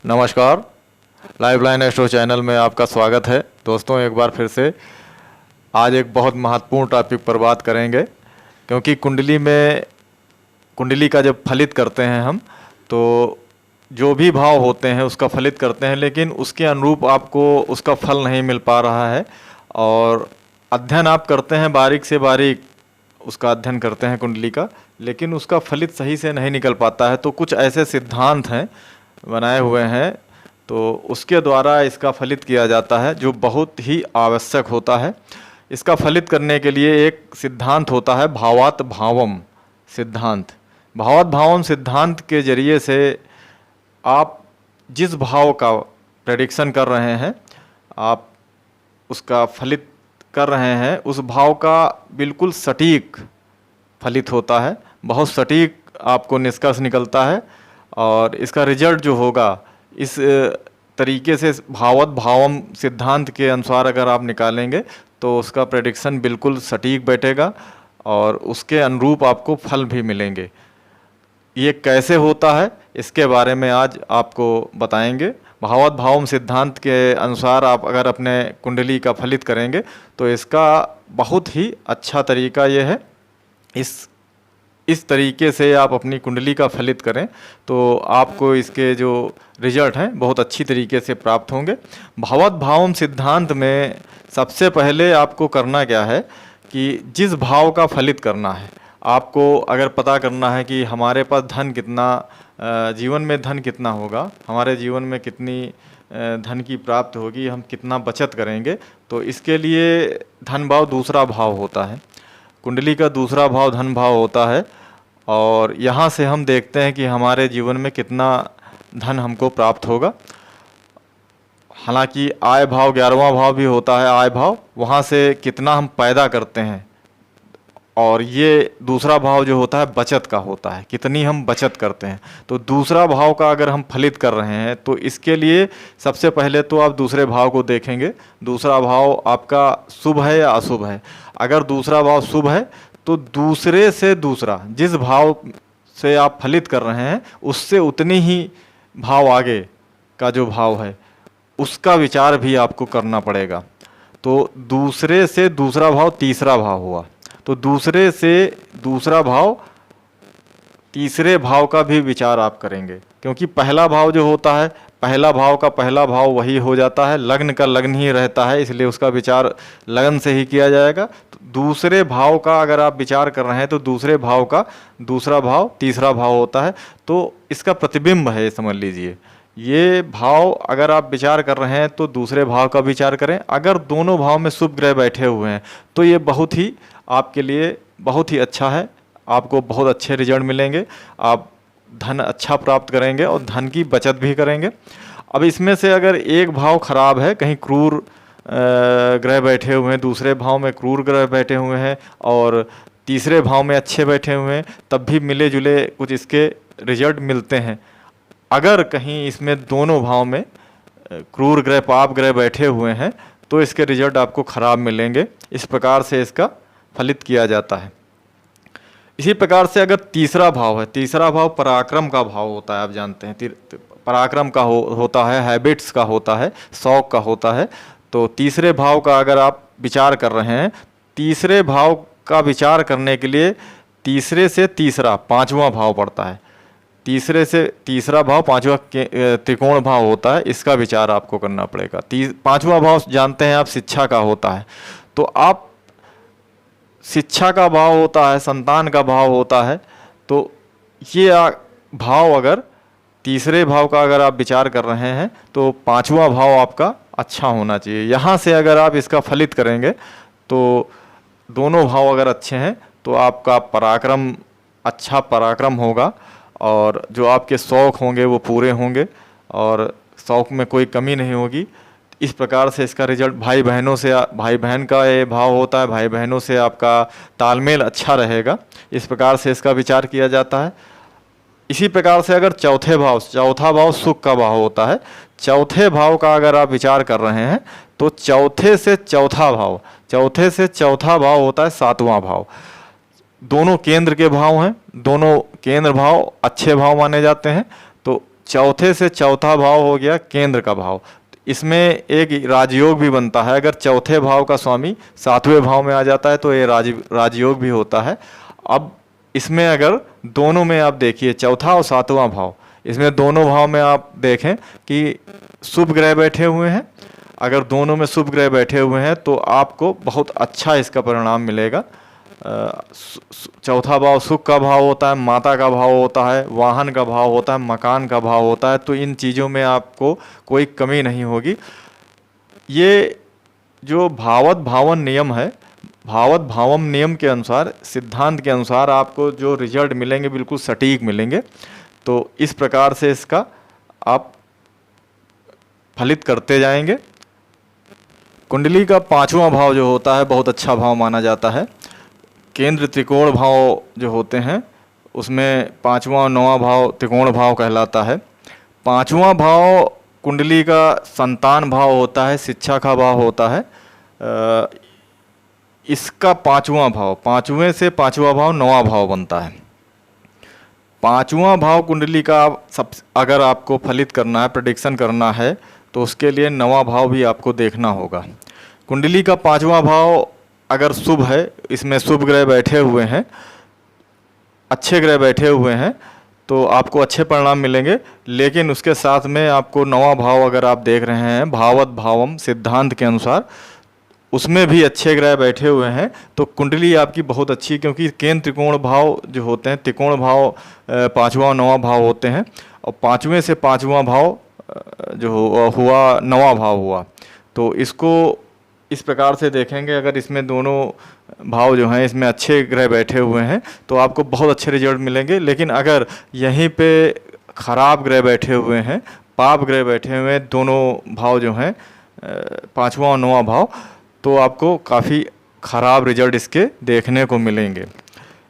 नमस्कार, lifeline astro channel में आपका स्वागत है। दोस्तों, एक बार फिर से आज एक बहुत महत्वपूर्ण टॉपिक पर बात करेंगे, क्योंकि कुंडली का जब फलित करते हैं हम, तो जो भी भाव होते हैं उसका फलित करते हैं, लेकिन उसके अनुरूप आपको उसका फल नहीं मिल पा रहा है। और अध्ययन आप करते हैं, बारीक से बारीक उसका अध्ययन करते हैं कुंडली का, लेकिन उसका फलित सही से नहीं निकल पाता है। तो कुछ ऐसे सिद्धांत हैं, बनाए हुए हैं, तो उसके द्वारा इसका फलित किया जाता है, जो बहुत ही आवश्यक होता है। इसका फलित करने के लिए एक सिद्धांत होता है, भावात भावम सिद्धांत। भावात भावम सिद्धांत के जरिए से आप जिस भाव का प्रेडिक्शन कर रहे हैं, आप उसका फलित कर रहे हैं, उस भाव का बिल्कुल सटीक फलित होता है, बहुत सटीक आपको निष्कर्ष निकलता है। और इसका रिजल्ट जो होगा, इस तरीके से भावत भावम सिद्धांत के अनुसार अगर आप निकालेंगे तो उसका प्रेडिक्शन बिल्कुल सटीक बैठेगा और उसके अनुरूप आपको फल भी मिलेंगे। ये कैसे होता है, इसके बारे में आज आपको बताएंगे। भावत भावम सिद्धांत के अनुसार आप अगर अपने कुंडली का फलित करेंगे तो इसका बहुत ही अच्छा तरीका ये है। इस तरीके से आप अपनी कुंडली का फलित करें तो आपको इसके जो रिजल्ट हैं बहुत अच्छी तरीके से प्राप्त होंगे। भावत भावम सिद्धांत में सबसे पहले आपको करना क्या है कि जिस भाव का फलित करना है, आपको अगर पता करना है कि हमारे पास धन कितना, जीवन में धन कितना होगा, हमारे जीवन में कितनी धन की प्राप्त होगी, हम कितना बचत करेंगे, तो इसके लिए धन भाव दूसरा भाव होता है। कुंडली का दूसरा भाव धन भाव होता है, और यहाँ से हम देखते हैं कि हमारे जीवन में कितना धन हमको प्राप्त होगा। हालांकि आय भाव 11वां भाव भी होता है, आय भाव, वहाँ से कितना हम पैदा करते हैं। और ये दूसरा भाव जो होता है बचत का होता है, कितनी हम बचत करते हैं। तो दूसरा भाव का अगर हम फलित कर रहे हैं तो इसके लिए सबसे पहले तो आप दूसरे भाव को देखेंगे, दूसरा भाव आपका शुभ है या अशुभ है। अगर दूसरा भाव शुभ है तो दूसरे से दूसरा जिस भाव से आप फलित कर रहे हैं उससे उतनी ही भाव आगे का जो भाव है उसका विचार भी आपको करना पड़ेगा। तो दूसरे से दूसरा भाव तीसरा भाव हुआ, तो दूसरे से दूसरा भाव तीसरे भाव का भी विचार आप करेंगे, क्योंकि पहला भाव जो होता है, पहला भाव का पहला भाव वही हो जाता है, लग्न का लग्न ही रहता है, इसलिए उसका विचार लग्न से ही किया जाएगा। तो दूसरे भाव का अगर आप विचार कर रहे हैं तो दूसरे भाव का दूसरा भाव तीसरा भाव होता है, तो इसका प्रतिबिंब है, समझ लीजिए। ये भाव अगर आप विचार कर रहे हैं तो दूसरे भाव का विचार करें। अगर दोनों भाव में शुभ ग्रह बैठे हुए हैं तो ये बहुत ही आपके लिए बहुत ही अच्छा है, आपको बहुत अच्छे रिजल्ट मिलेंगे, आप धन अच्छा प्राप्त करेंगे और धन की बचत भी करेंगे। अब इसमें से अगर एक भाव खराब है, कहीं क्रूर ग्रह बैठे हुए हैं, दूसरे भाव में क्रूर ग्रह बैठे हुए हैं और तीसरे भाव में अच्छे बैठे हुए हैं, तब भी मिले जुले कुछ इसके रिजल्ट मिलते हैं। अगर कहीं इसमें दोनों भाव में क्रूर ग्रह पाप ग्रह बैठे हुए हैं तो इसके रिजल्ट आपको खराब मिलेंगे। इस प्रकार से इसका फलित किया जाता है। इसी प्रकार से अगर तीसरा भाव है, तीसरा भाव पराक्रम का भाव होता है, आप जानते हैं पराक्रम का होता है, हैबिट्स का होता है, शौक का होता है। तो तीसरे भाव का अगर आप विचार कर रहे हैं, तीसरे भाव का विचार करने के लिए तीसरे से तीसरा पांचवा भाव पड़ता है, तीसरे से तीसरा भाव पांचवा त्रिकोण भाव होता है, इसका विचार आपको करना पड़ेगा। पांचवा भाव जानते हैं आप शिक्षा का होता है, तो आप शिक्षा का भाव होता है, संतान का भाव होता है। तो ये भाव अगर तीसरे भाव का अगर आप विचार कर रहे हैं तो पांचवा भाव आपका अच्छा होना चाहिए। यहाँ से अगर आप इसका फलित करेंगे तो दोनों भाव अगर अच्छे हैं तो आपका पराक्रम अच्छा पराक्रम होगा और जो आपके शौक़ होंगे वो पूरे होंगे और शौक़ में कोई कमी नहीं होगी। इस प्रकार से इसका रिजल्ट भाई बहनों से, भाई बहन का ये भाव होता है, भाई बहनों से आपका तालमेल अच्छा रहेगा। इस प्रकार से इसका विचार किया जाता है। इसी प्रकार से अगर चौथा भाव सुख का भाव होता है, चौथे भाव का अगर आप विचार कर रहे हैं तो चौथे से चौथा भाव होता है सातवां भाव। दोनों केंद्र के भाव हैं, दोनों केंद्र भाव अच्छे भाव माने जाते हैं। तो चौथे से चौथा भाव हो गया केंद्र का भाव। इसमें एक राजयोग भी बनता है। अगर चौथे भाव का स्वामी सातवें भाव में आ जाता है तो ये राजयोग भी होता है। अब इसमें अगर दोनों में आप देखिए, चौथा और सातवां भाव, इसमें दोनों भाव में आप देखें कि शुभ ग्रह बैठे हुए हैं। अगर दोनों में शुभ ग्रह बैठे हुए हैं तो आपको बहुत अच्छा इसका परिणाम मिलेगा। चौथा भाव सुख का भाव होता है, माता का भाव होता है, वाहन का भाव होता है, मकान का भाव होता है। तो इन चीज़ों में आपको कोई कमी नहीं होगी। ये जो भावत भावन नियम है, भावत भावम नियम के अनुसार, सिद्धांत के अनुसार आपको जो रिजल्ट मिलेंगे बिल्कुल सटीक मिलेंगे। तो इस प्रकार से इसका आप फलित करते जाएंगे। कुंडली का पांचवा भाव जो होता है बहुत अच्छा भाव माना जाता है। केंद्र त्रिकोण भाव जो होते हैं उसमें पांचवा और नौवां भाव त्रिकोण भाव कहलाता है। पांचवा भाव कुंडली का संतान भाव होता है, शिक्षा का भाव होता है। इसका पांचवा भाव, पांचवें से पांचवा भाव नौवां भाव बनता है। पांचवा भाव कुंडली का सब अगर आपको फलित करना है, प्रेडिक्शन करना है, तो उसके लिए नौवां भाव भी आपको देखना होगा। कुंडली का पांचवा भाव अगर शुभ है, इसमें शुभ ग्रह बैठे हुए हैं, अच्छे ग्रह बैठे हुए हैं, तो आपको अच्छे परिणाम मिलेंगे। लेकिन उसके साथ में आपको नौवां भाव अगर आप देख रहे हैं भावत भावम सिद्धांत के अनुसार, उसमें भी अच्छे ग्रह बैठे हुए हैं, तो कुंडली आपकी बहुत अच्छी, क्योंकि केंद्र त्रिकोण भाव जो होते हैं, त्रिकोण भाव पांचवा और नौवां भाव होते हैं, और पांचवें से पांचवा भाव जो हुआ नौवां भाव हुआ। तो इसको इस प्रकार से देखेंगे, अगर इसमें दोनों भाव जो हैं इसमें अच्छे ग्रह बैठे हुए हैं तो आपको बहुत अच्छे रिजल्ट मिलेंगे। लेकिन अगर यहीं पे खराब ग्रह बैठे हुए हैं, पाप ग्रह बैठे हुए हैं, दोनों भाव जो हैं पांचवा और नौवां भाव, तो आपको काफ़ी खराब रिजल्ट इसके देखने को मिलेंगे।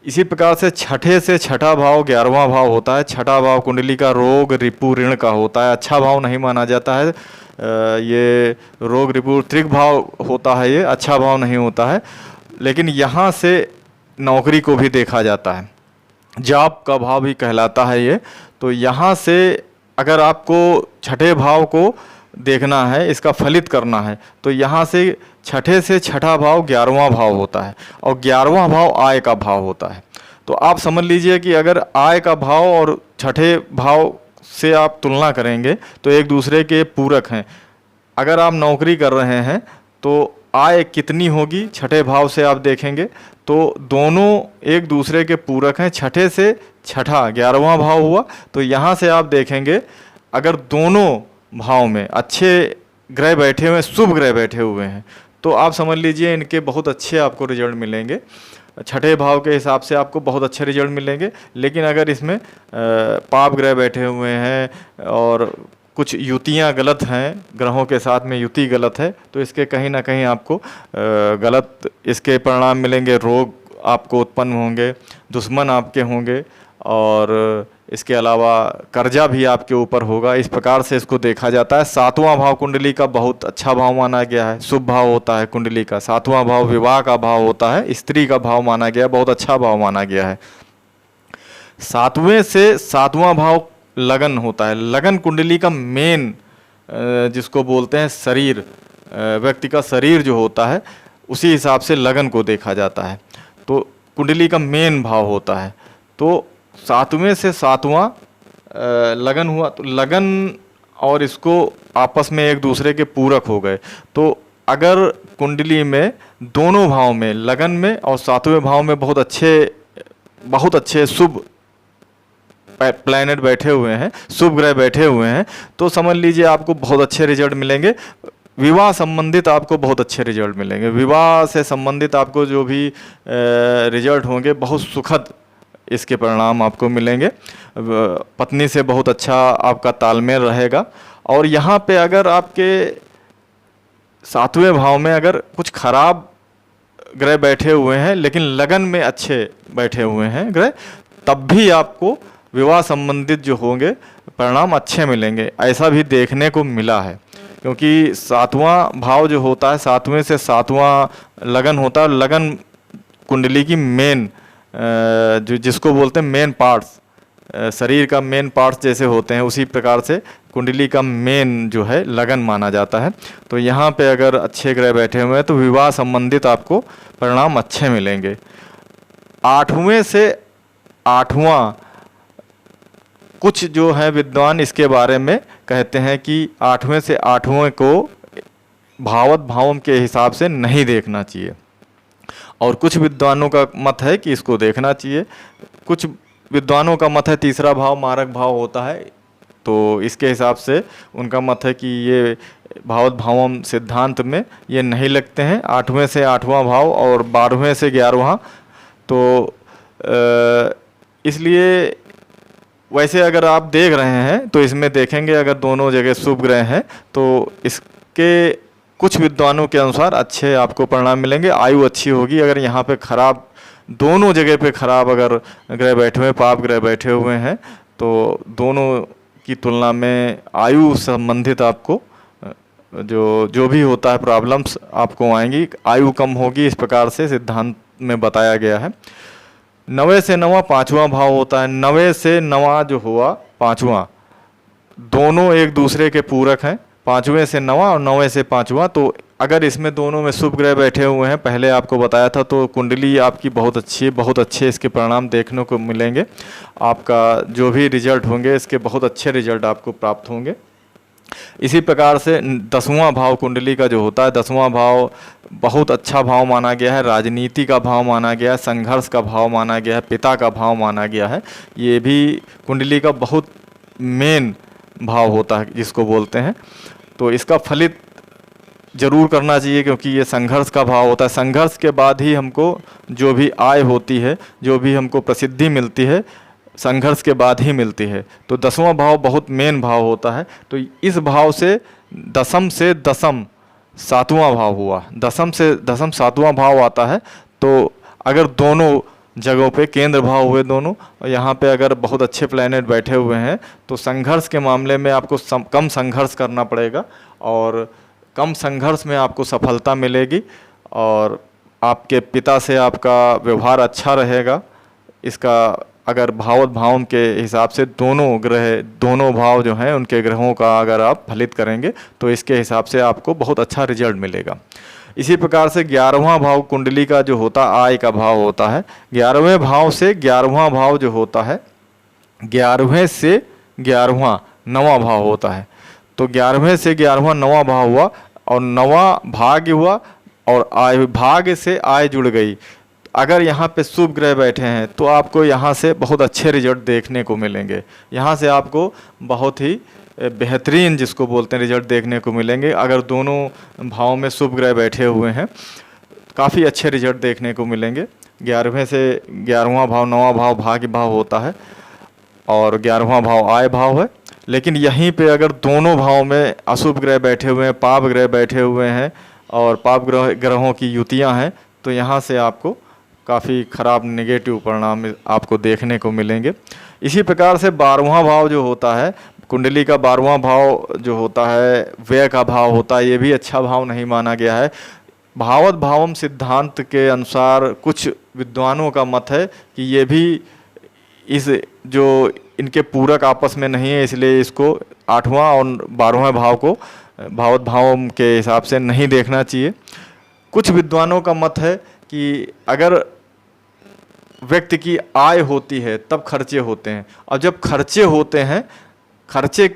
इसी प्रकार से छठे से छठा भाव 11वां भाव होता है। छठा भाव कुंडली का रोग रिपु ऋण का होता है, अच्छा भाव नहीं माना जाता है। ये रोग रिपु त्रिक भाव होता है, ये अच्छा भाव नहीं होता है। लेकिन यहाँ से नौकरी को भी देखा जाता है, जॉब का भाव भी कहलाता है ये। तो यहाँ से अगर आपको छठे भाव को देखना है, इसका फलित करना है, तो यहाँ से छठे से छठा भाव 11वां भाव होता है, और 11वां भाव आय का भाव होता है। तो आप समझ लीजिए कि अगर आय का भाव और छठे भाव से आप तुलना करेंगे तो एक दूसरे के पूरक हैं। अगर आप नौकरी कर रहे हैं तो आय कितनी होगी, छठे भाव से आप देखेंगे तो दोनों एक दूसरे के पूरक हैं। छठे से छठा 11वां भाव हुआ, तो यहाँ से आप देखेंगे अगर दोनों भाव में अच्छे ग्रह बैठे हुए, शुभ ग्रह बैठे हुए हैं, तो आप समझ लीजिए इनके बहुत अच्छे आपको रिजल्ट मिलेंगे। छठे भाव के हिसाब से आपको बहुत अच्छे रिजल्ट मिलेंगे। लेकिन अगर इसमें पाप ग्रह बैठे हुए हैं और कुछ युतियाँ गलत हैं, ग्रहों के साथ में युति गलत है, तो इसके कहीं ना कहीं आपको गलत इसके परिणाम मिलेंगे। रोग आपको उत्पन्न होंगे, दुश्मन आपके होंगे, और इसके अलावा कर्जा भी आपके ऊपर होगा। इस प्रकार से इसको देखा जाता है। सातवां भाव कुंडली का बहुत अच्छा भाव माना गया है, शुभ भाव होता है कुंडली का। सातवां भाव विवाह का भाव होता है, स्त्री का भाव माना गया है, बहुत अच्छा भाव माना गया है। सातवें से सातवां भाव लगन होता है। लगन कुंडली का मेन जिसको बोलते हैं शरीर, व्यक्ति का शरीर जो होता है, उसी हिसाब से लगन को देखा जाता है। तो कुंडली का मेन भाव होता है। तो सातवें से सातवां लगन हुआ, तो लगन और इसको आपस में एक दूसरे के पूरक हो गए। तो अगर कुंडली में दोनों भाव में, लगन में और सातवें भाव में बहुत अच्छे शुभ प्लैनेट बैठे हुए हैं, शुभ ग्रह बैठे हुए हैं, तो समझ लीजिए आपको बहुत अच्छे रिजल्ट मिलेंगे। विवाह संबंधित आपको बहुत अच्छे रिजल्ट मिलेंगे। विवाह से संबंधित आपको जो भी रिजल्ट होंगे बहुत सुखद इसके परिणाम आपको मिलेंगे। पत्नी से बहुत अच्छा आपका तालमेल रहेगा। और यहाँ पे अगर आपके सातवें भाव में अगर कुछ खराब ग्रह बैठे हुए हैं लेकिन लगन में अच्छे बैठे हुए हैं ग्रह, तब भी आपको विवाह संबंधित जो होंगे परिणाम अच्छे मिलेंगे। ऐसा भी देखने को मिला है, क्योंकि सातवां भाव जो होता है, सातवें से सातवां लगन होता है। लगन कुंडली की मेन जो जिसको बोलते हैं मेन पार्ट्स, शरीर का मेन पार्ट्स जैसे होते हैं, उसी प्रकार से कुंडली का मेन जो है लगन माना जाता है। तो यहाँ पे अगर अच्छे ग्रह बैठे हुए हैं तो विवाह संबंधित आपको परिणाम अच्छे मिलेंगे। 8वें से 8वां, कुछ जो है विद्वान इसके बारे में कहते हैं कि 8वें से 8वें को भावत भावम के हिसाब से नहीं देखना चाहिए, और कुछ विद्वानों का मत है कि इसको देखना चाहिए। कुछ विद्वानों का मत है तीसरा भाव मारक भाव होता है, तो इसके हिसाब से उनका मत है कि ये भावत भावम सिद्धांत में ये नहीं लगते हैं। 8वें से 8वां भाव और 12वें से 11वां, तो इसलिए वैसे अगर आप देख रहे हैं तो इसमें देखेंगे अगर दोनों जगह शुभ ग्रह हैं तो इसके कुछ विद्वानों के अनुसार अच्छे आपको परिणाम मिलेंगे, आयु अच्छी होगी। अगर यहाँ पे खराब, दोनों जगह पे खराब अगर ग्रह बैठे हुए, पाप ग्रह बैठे हुए हैं, तो दोनों की तुलना में आयु संबंधित आपको जो भी होता है प्रॉब्लम्स आपको आएंगी, आयु कम होगी, इस प्रकार से सिद्धांत में बताया गया है। 9वें से 9वां 5वां भाव होता है। 9वें से 9वां जो हुआ 5वां, दोनों एक दूसरे के पूरक हैं, 5वें से 9वां और 9वें से 5वां। तो अगर इसमें दोनों में शुभ ग्रह बैठे हुए हैं, पहले आपको बताया था, तो कुंडली आपकी बहुत अच्छी है, बहुत अच्छे इसके परिणाम देखने को मिलेंगे। आपका जो भी रिजल्ट होंगे इसके बहुत अच्छे रिजल्ट आपको प्राप्त होंगे। इसी प्रकार से 10वां भाव कुंडली का जो होता है, 10वां भाव बहुत अच्छा भाव माना गया है, राजनीति का भाव माना गया है, संघर्ष का भाव माना गया है, पिता का भाव माना गया है। ये भी कुंडली का बहुत मेन भाव होता है जिसको बोलते हैं। तो इसका फलित जरूर करना चाहिए, क्योंकि ये संघर्ष का भाव होता है। संघर्ष के बाद ही हमको जो भी आय होती है, जो भी हमको प्रसिद्धि मिलती है, संघर्ष के बाद ही मिलती है। तो 10वां भाव बहुत मेन भाव होता है। तो इस भाव से दसम से दसम 7वां भाव हुआ, दसम से दसम 7वां भाव आता है। तो अगर दोनों जगहों पे केंद्र भाव हुए दोनों, और यहाँ पे अगर बहुत अच्छे प्लैनेट बैठे हुए हैं, तो संघर्ष के मामले में आपको कम संघर्ष करना पड़ेगा, और कम संघर्ष में आपको सफलता मिलेगी, और आपके पिता से आपका व्यवहार अच्छा रहेगा। इसका अगर भावत भावम के हिसाब से दोनों भाव जो हैं उनके ग्रहों का अगर आप फलित करेंगे तो इसके हिसाब से आपको बहुत अच्छा रिजल्ट मिलेगा। इसी प्रकार से 11वां भाव कुंडली का जो होता है आय का भाव होता है। 11वें भाव से 11वां भाव जो होता है, 11वें से 11वां 9वां भाव होता है। तो 11वें से 11वां 9वां भाव हुआ, और 9वां भाग्य हुआ, और आय भाग्य से आय जुड़ गई। अगर यहाँ पे शुभ ग्रह बैठे हैं तो आपको यहाँ से बहुत अच्छे रिजल्ट देखने को मिलेंगे। यहाँ से आपको बहुत ही बेहतरीन जिसको बोलते हैं रिजल्ट देखने को मिलेंगे। अगर दोनों भाव में शुभ ग्रह बैठे हुए हैं, काफ़ी अच्छे रिजल्ट देखने को मिलेंगे। 11वें से 11वां भाव 9वां भाव भाग्य भाव होता है, और 11वां भाव आय भाव है। लेकिन यहीं पे अगर दोनों भाव में अशुभ ग्रह बैठे हुए हैं, पाप ग्रह बैठे हुए हैं, और पाप ग्रहों की युतियाँ हैं, तो यहाँ से आपको काफ़ी ख़राब नेगेटिव परिणाम आपको देखने को मिलेंगे। इसी प्रकार से 12वां भाव जो होता है कुंडली का, 12वां भाव जो होता है व्यय का भाव होता है। ये भी अच्छा भाव नहीं माना गया है। भावत भावम सिद्धांत के अनुसार कुछ विद्वानों का मत है कि ये भी इस जो इनके पूरक आपस में नहीं है, इसलिए इसको 8वां और 12वां भाव को भावत भावम के हिसाब से नहीं देखना चाहिए। कुछ विद्वानों का मत है कि अगर व्यक्ति की आय होती है तब खर्चे होते हैं, और जब खर्चे होते हैं, खर्चे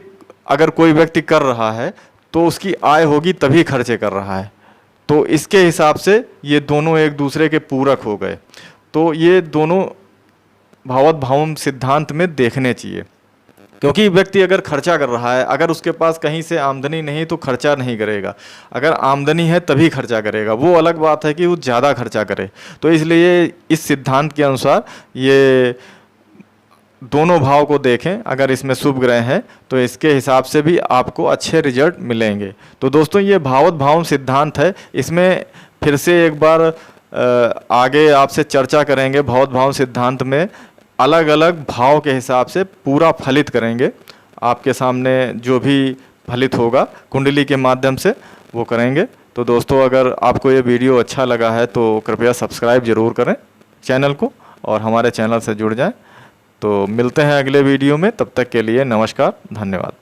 अगर कोई व्यक्ति कर रहा है तो उसकी आय होगी तभी खर्चे कर रहा है। तो इसके हिसाब से ये दोनों एक दूसरे के पूरक हो गए। तो ये दोनों भावत भावम सिद्धांत में देखने चाहिए, क्योंकि व्यक्ति अगर खर्चा कर रहा है, अगर उसके पास कहीं से आमदनी नहीं तो खर्चा नहीं करेगा। अगर आमदनी है तभी खर्चा करेगा, वो अलग बात है कि वो ज़्यादा खर्चा करे। तो इसलिए इस सिद्धांत के अनुसार ये दोनों भाव को देखें, अगर इसमें शुभ ग्रह हैं तो इसके हिसाब से भी आपको अच्छे रिजल्ट मिलेंगे। तो दोस्तों ये भावत भावम सिद्धांत है, इसमें फिर से एक बार आगे आपसे चर्चा करेंगे। भावत भावम सिद्धांत में अलग अलग भाव के हिसाब से पूरा फलित करेंगे, आपके सामने जो भी फलित होगा कुंडली के माध्यम से वो करेंगे। तो दोस्तों अगर आपको ये वीडियो अच्छा लगा है तो कृपया सब्सक्राइब ज़रूर करें चैनल को, और हमारे चैनल से जुड़ जाएं। तो मिलते हैं अगले वीडियो में, तब तक के लिए नमस्कार, धन्यवाद।